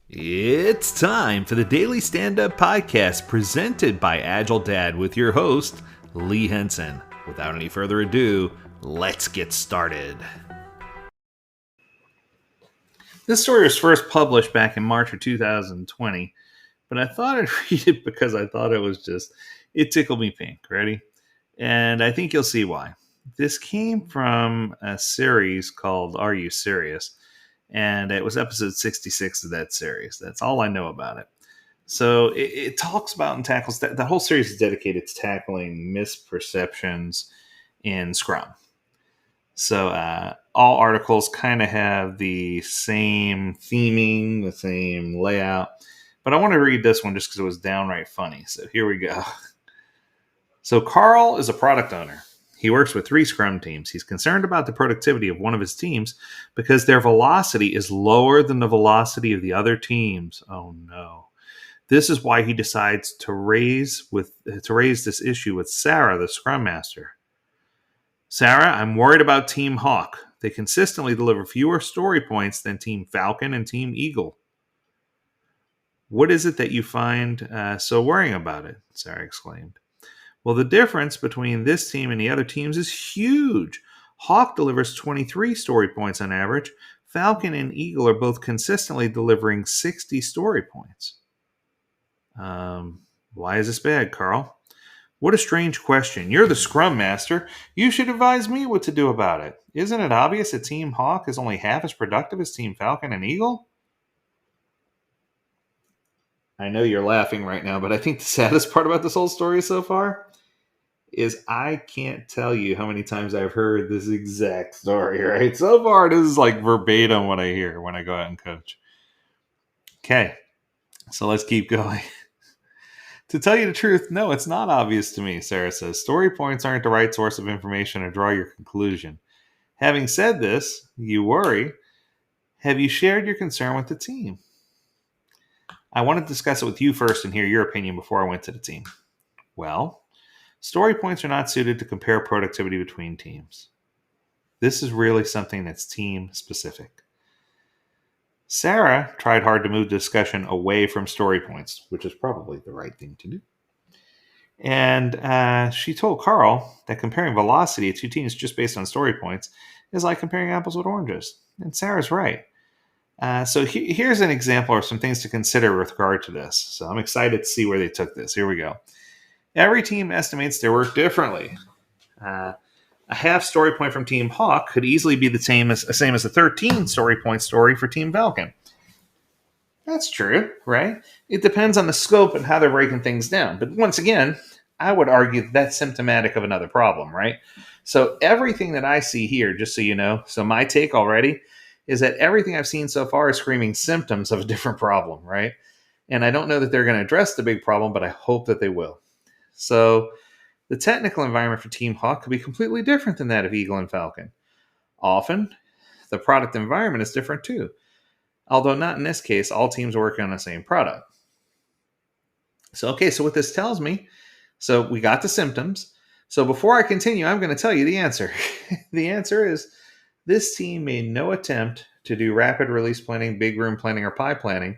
It's time for the Daily Stand Up Podcast presented by Agile Dad with your host, Lee Henson. Without any further ado, let's get started. This story was first published back in March of 2020, but I thought I'd read it because I thought it tickled me pink. Ready? And I think you'll see why. This came from a series called Are You Serious? And it was episode 66 of that series. That's all I know about it. So it talks about and tackles that. The whole series is dedicated to tackling misperceptions in Scrum. So all articles kind of have the same theming, the same layout. But I want to read this one just because it was downright funny. So here we go. So Carl is a product owner. He works with 3 Scrum teams. He's concerned about the productivity of one of his teams because their velocity is lower than the velocity of the other teams. Oh no. This is why he decides to raise this issue with Sarah, the Scrum Master. Sarah, I'm worried about Team Hawk. They consistently deliver fewer story points than Team Falcon and Team Eagle. What is it that you find so worrying about it? Sarah exclaimed. Well, the difference between this team and the other teams is huge. Hawk delivers 23 story points on average. Falcon and Eagle are both consistently delivering 60 story points. Why is this bad, Carl? What a strange question. You're the Scrum Master. You should advise me what to do about it. Isn't it obvious that Team Hawk is only half as productive as Team Falcon and Eagle? I know you're laughing right now, but I think the saddest part about this whole story so far is I can't tell you how many times I've heard this exact story, right? So far, this is like verbatim what I hear when I go out and coach. Okay, so let's keep going. To tell you the truth, no, it's not obvious to me, Sarah says. Story points aren't the right source of information to draw your conclusion. Having said this, you worry. Have you shared your concern with the team? I want to discuss it with you first and hear your opinion before I went to the team. Well, story points are not suited to compare productivity between teams. This is really something that's team specific. Sarah tried hard to move the discussion away from story points, which is probably the right thing to do. And she told Carl that comparing velocity of 2 teams just based on story points is like comparing apples with oranges. And Sarah's right. So here's an example of some things to consider with regard to this. So I'm excited to see where they took this. Here we go. Every team estimates their work differently. A half story point from Team Hawk could easily be the same as a 13 story point story for Team Falcon. That's true, right? It depends on the scope and how they're breaking things down. But once again, I would argue that's symptomatic of another problem, right? So everything that I see here, just so you know, so my take already is that everything I've seen so far is screaming symptoms of a different problem, right? And I don't know that they're going to address the big problem, but I hope that they will. So the technical environment for Team Hawk could be completely different than that of Eagle and Falcon. Often, the product environment is different too, although not in this case, all teams are working on the same product. So what this tells me, so we got the symptoms. So before I continue, I'm going to tell you the answer. The answer is this team made no attempt to do rapid release planning, big room planning, or pie planning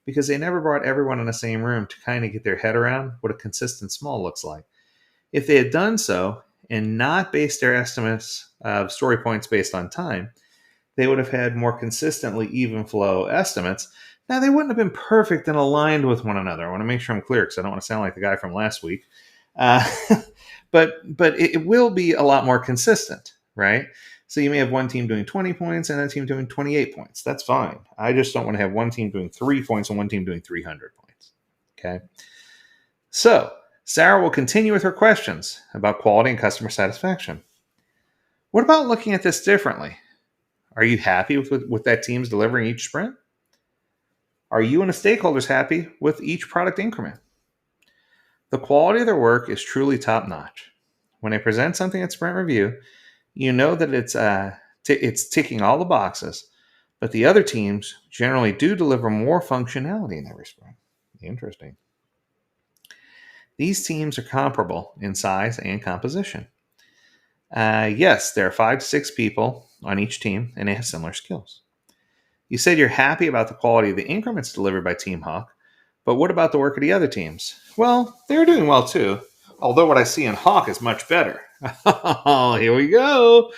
because they never brought everyone in the same room to kind of get their head around what a consistent small looks like. If they had done so and not based their estimates of story points based on time, they would have had more consistently even flow estimates. Now, they wouldn't have been perfect and aligned with one another. I want to make sure I'm clear because I don't want to sound like the guy from last week. But it will be a lot more consistent, right? So you may have one team doing 20 points and a team doing 28 points. That's fine. I just don't want to have one team doing 3 points and one team doing 300 points. Okay. So Sarah will continue with her questions about quality and customer satisfaction. What about looking at this differently? Are you happy with that team's delivering each sprint? Are you and the stakeholders happy with each product increment? The quality of their work is truly top-notch. When they present something at sprint review, you know that it's ticking all the boxes, but the other teams generally do deliver more functionality in every sprint. Interesting. These teams are comparable in size and composition. Yes, there are 5 to 6 people on each team, and they have similar skills. You said you're happy about the quality of the increments delivered by Team Hawk, but what about the work of the other teams? Well, they're doing well too, although what I see in Hawk is much better. Oh, here we go.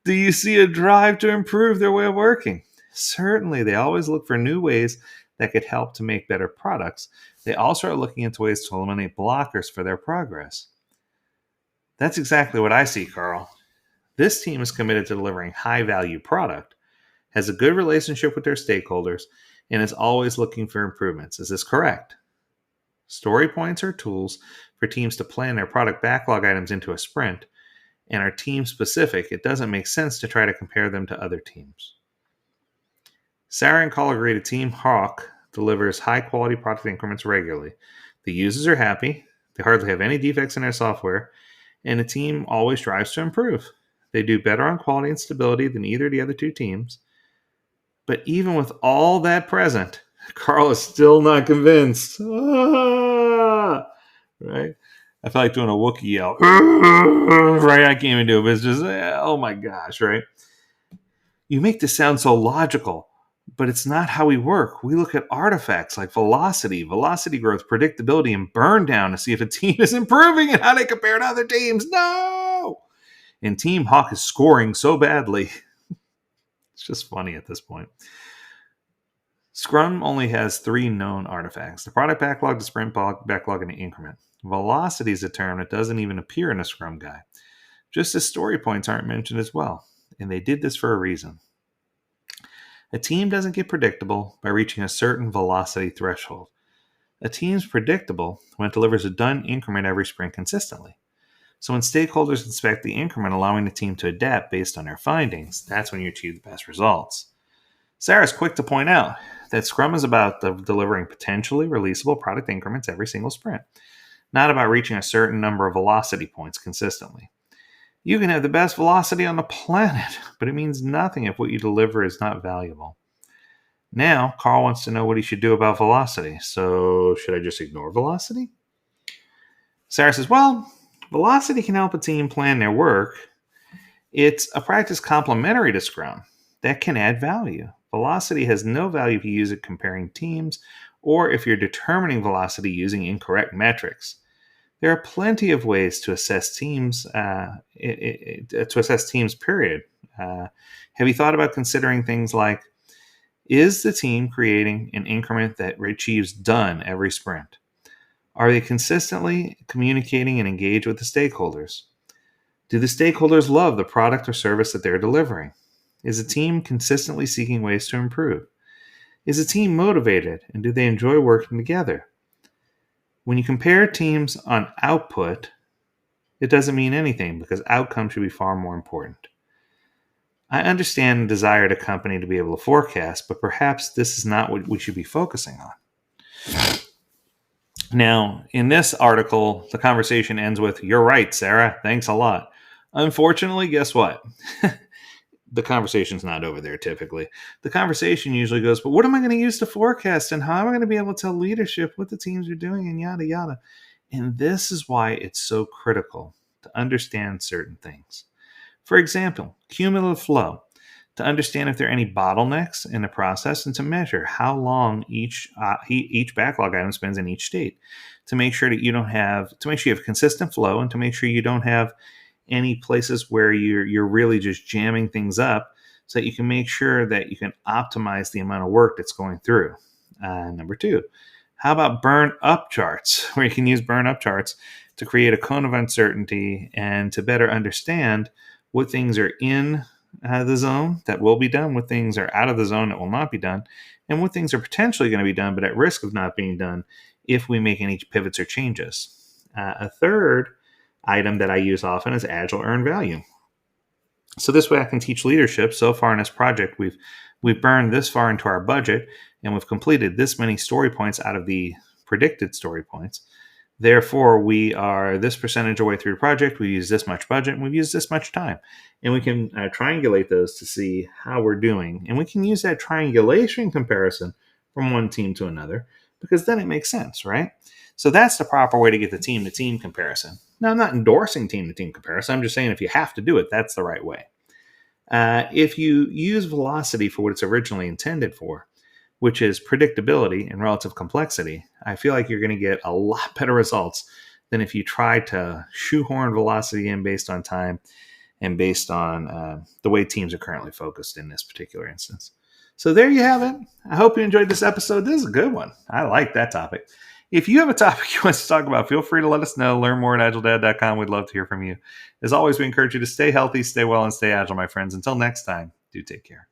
Do you see a drive to improve their way of working? Certainly, they always look for new ways that could help to make better products. They also are looking into ways to eliminate blockers for their progress. That's exactly what I see, Carl. This team is committed to delivering high value product, has a good relationship with their stakeholders, and is always looking for improvements. Is this correct? Story points are tools for teams to plan their product backlog items into a sprint, and are team specific. It doesn't make sense to try to compare them to other teams. Sarah and Carl agree that Team Hawk delivers high quality product increments regularly. The users are happy, they hardly have any defects in their software, and the team always strives to improve. They do better on quality and stability than either of the other two teams. But even with all that present, Carl is still not convinced. Ah! Right? I feel like doing a Wookiee yell. Right? I can't even do it, but it's just, oh my gosh, right? You make this sound so logical, but it's not how we work. We look at artifacts like velocity growth, predictability, and burn down to see if a team is improving and how they compare to other teams. No! And Team Hawk is scoring so badly. It's just funny at this point. Scrum only has 3 known artifacts: the product backlog, the sprint backlog, and the increment. Velocity is a term that doesn't even appear in a Scrum guide. Just as story points aren't mentioned as well. And they did this for a reason. A team doesn't get predictable by reaching a certain velocity threshold. A team's predictable when it delivers a done increment every sprint consistently. So when stakeholders inspect the increment, allowing the team to adapt based on their findings, that's when you achieve the best results. Sarah's quick to point out that Scrum is about delivering potentially releasable product increments every single sprint, not about reaching a certain number of velocity points consistently. You can have the best velocity on the planet, but it means nothing if what you deliver is not valuable. Now, Carl wants to know what he should do about velocity. So, should I just ignore velocity? Sarah says, well, velocity can help a team plan their work. It's a practice complementary to Scrum that can add value. Velocity has no value if you use it comparing teams or if you're determining velocity using incorrect metrics. There are plenty of ways to assess teams. Period. Have you thought about considering things like: is the team creating an increment that achieves done every sprint? Are they consistently communicating and engaged with the stakeholders? Do the stakeholders love the product or service that they're delivering? Is the team consistently seeking ways to improve? Is the team motivated, and do they enjoy working together? When you compare teams on output, it doesn't mean anything because outcome should be far more important. I understand the desire of the company to be able to forecast, but perhaps this is not what we should be focusing on. Now, in this article, the conversation ends with, "You're right, Sarah. Thanks a lot." Unfortunately, guess what? The conversation's not over there typically. The conversation usually goes, but what am I going to use to forecast, and how am I going to be able to tell leadership what the teams are doing, and yada, yada. And this is why it's so critical to understand certain things. For example, cumulative flow, to understand if there are any bottlenecks in the process and to measure how long each backlog item spends in each state, to make sure that you have consistent flow, and to make sure you don't have any places where you're really just jamming things up, so that you can make sure that you can optimize the amount of work that's going through. Number 2, how about burn up charts, where you can use burn up charts to create a cone of uncertainty and to better understand what things are in the zone that will be done, what things are out of the zone that will not be done, and what things are potentially going to be done but at risk of not being done if we make any pivots or changes. A third item that I use often is agile earned value. So this way I can teach leadership. So far in this project, we've burned this far into our budget, and we've completed this many story points out of the predicted story points. Therefore, we are this percentage away through the project. We use this much budget, and we've used this much time. And we can triangulate those to see how we're doing. And we can use that triangulation comparison from one team to another, because then it makes sense, right? So that's the proper way to get the team-to-team comparison. Now, I'm not endorsing team-to-team comparison. I'm just saying if you have to do it, that's the right way. If you use velocity for what it's originally intended for, which is predictability and relative complexity, I feel like you're going to get a lot better results than if you try to shoehorn velocity in based on time and based on the way teams are currently focused in this particular instance. So there you have it. I hope you enjoyed this episode. This is a good one. I like that topic. If you have a topic you want us to talk about, feel free to let us know. Learn more at agiledad.com. We'd love to hear from you. As always, we encourage you to stay healthy, stay well, and stay agile, my friends. Until next time, do take care.